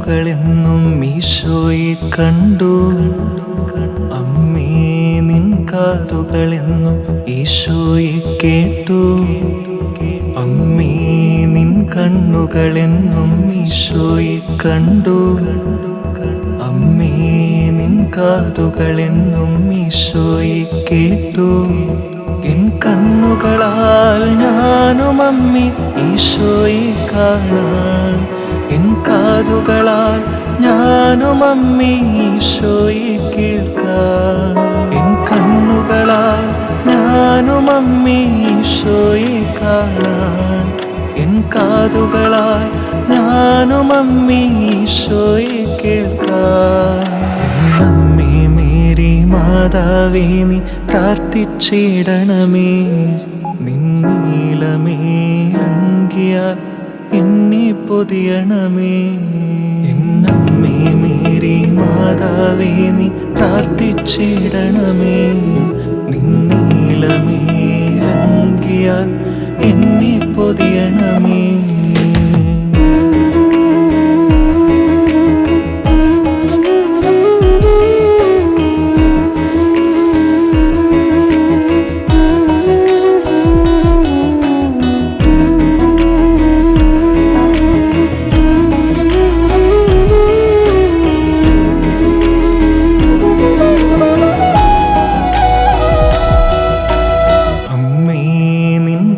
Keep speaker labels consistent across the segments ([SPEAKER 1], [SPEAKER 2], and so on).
[SPEAKER 1] കാതുകളെന്നും ഈശോയെ കണ്ടു. അമ്മേ നിൻ കാതുകളെന്നും ഈശോയെ കേട്ടു. അമ്മേ നിൻ കണ്ണുകളെന്നും ഈശോയെ കണ്ടു. അമ്മേ നിൻ കാതുകളെന്നും ഈശോയെ കേട്ടു. എൻ കണ്ണുകളാൽ ഞാനും അമ്മി ഈശോയെ കാണാൻ, എൻ കാതുകളാൽ ഞാനും അമ്മി ഈശോയെ കേൾക്കാൻ, എൻ കണ്ണുകളാൽ ഞാനും അമ്മി ഈശോയെ കാണാൻ, എൻ കാതുകളാൽ ഞാനും അമ്മി ഈശോയെ കേൾക്കാൻ. അമ്മേ മേരി മാതാവേ നീ പ്രാർത്ഥിച്ചിടണമേ. നിന്നീളമേലങ്കിയാൽ എന്നെ പൊതിയണമേ. എന്നമ്മേ മേരി മാതാവേ നീ പ്രാർത്ഥിച്ചിടണമേ. നിന്നീളമേലങ്കിയാൽ എന്നെ പൊതിയണമേ.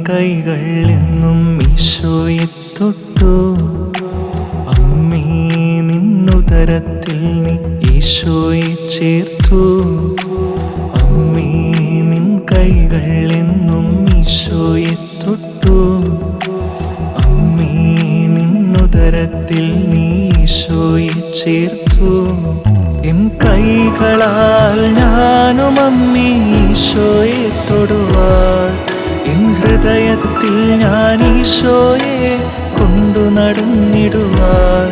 [SPEAKER 1] കൈകൾ എന്നും ഈശോയെ തൊട്ടു. അമ്മേ നിന്നുദരത്തിൽ നീ ഈശോയെ ചേർത്തു. അമ്മേ നിൻ കൈകൾ എന്നും ഈശോയെ തൊട്ടു. അമ്മേ നിന്നുദരത്തിൽ നീ ഈശോയെ ചേർത്തു. എൻ കൈകളാൽ ഞാനും അമ്മി ഈശോയെ തൊടുവാൻ, എൻ ഹൃദയത്തിൽ ഞാൻ ഈശോയെ കൊണ്ടു നടന്നിടുവാൻ,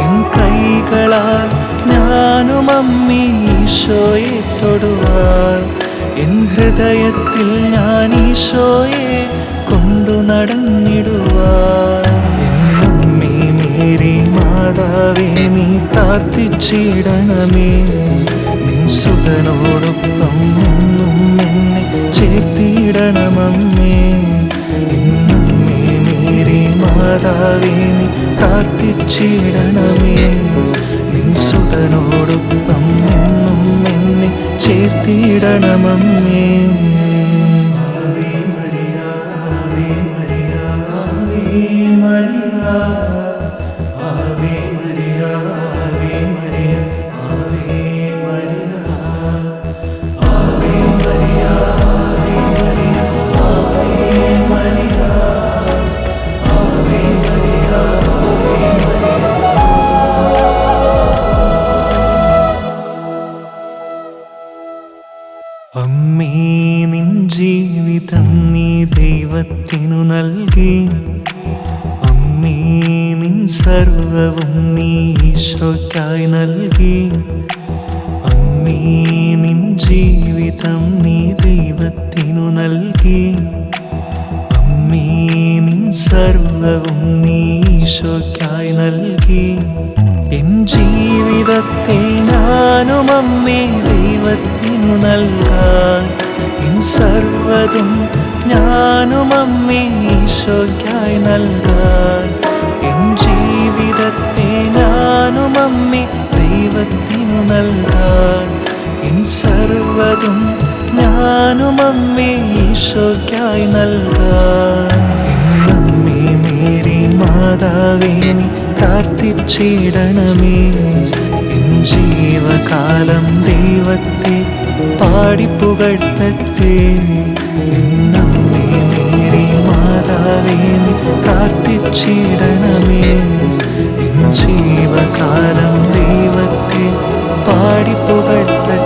[SPEAKER 1] എൻ കൈകളാൽ ഞാനും അമ്മി ഈശോയെ തൊടുവാൻ, എൻ ഹൃദയത്തിൽ ഞാൻ ഈശോയെ കൊണ്ടു നടന്നിടുവാൻ. എന്നമ്മേ മേരി മാതാവേ നീ പ്രാർത്ഥിച്ചിടണമേ. നിൻ സുതനോടൊപ്പം എന്നും എന്നെ ചേർത്തിടണമമ്മേ. എന്നമ്മേ മേരി മാതാവേ നീ പ്രാർത്ഥിച്ചിടണമേ. നിൻ സുതനോടൊപ്പം എന്നും എന്നെ ചേർത്തിടണമമ്മേ. Ave Maria, Ave Maria, Ave Maria, Ave Maria, Ave Maria, Ave Maria, Ave Maria, Ave Maria, Ave Maria, Ave Maria, Ave Maria. അമ്മേ നിൻ ജീവിതം നീ ദൈവത്തിനു നൽകി. അമ്മേ നിൻ സർവവും നീ ഈശോയ്ക്കായി നൽകി. അമ്മേ നിൻ ജീവിതം നീ ദൈവത്തിനു നൽകി. അമ്മേ നിൻ സർവവും നീ ഈശോയ്ക്കായി നൽകി. എൻ ജീവിതത്തെ ഞാനും അമ്മേ ദൈവത്തിനു നൽകാൻ, എൻ സർവതും ഞാനും അമ്മേ ഈശോയ്ക്കായി നൽകാൻ, എൻ ജീവിതത്തെ ഞാനും അമ്മേ ദൈവത്തിനു നൽകാൻ, എൻ സർവതും ഞാനും അമ്മേ ഈശോയ്ക്കായി നൽകാൻ. എന്നമ്മേ മേരി മാതാവേ നീ പ്രാർത്ഥിച്ചിടണമേ. എൻ ജീവകാലം ദൈവത്തെ പാടിപ്പുകഴ്ത്തട്ടെ. എന്നമ്മേ മേരി മാതാവേ നീ പ്രാർത്ഥിച്ചിടണമേ. എൻ ജീവകാലം ദൈവത്തെ പാടിപ്പുകഴ്ത്തട്ടെ.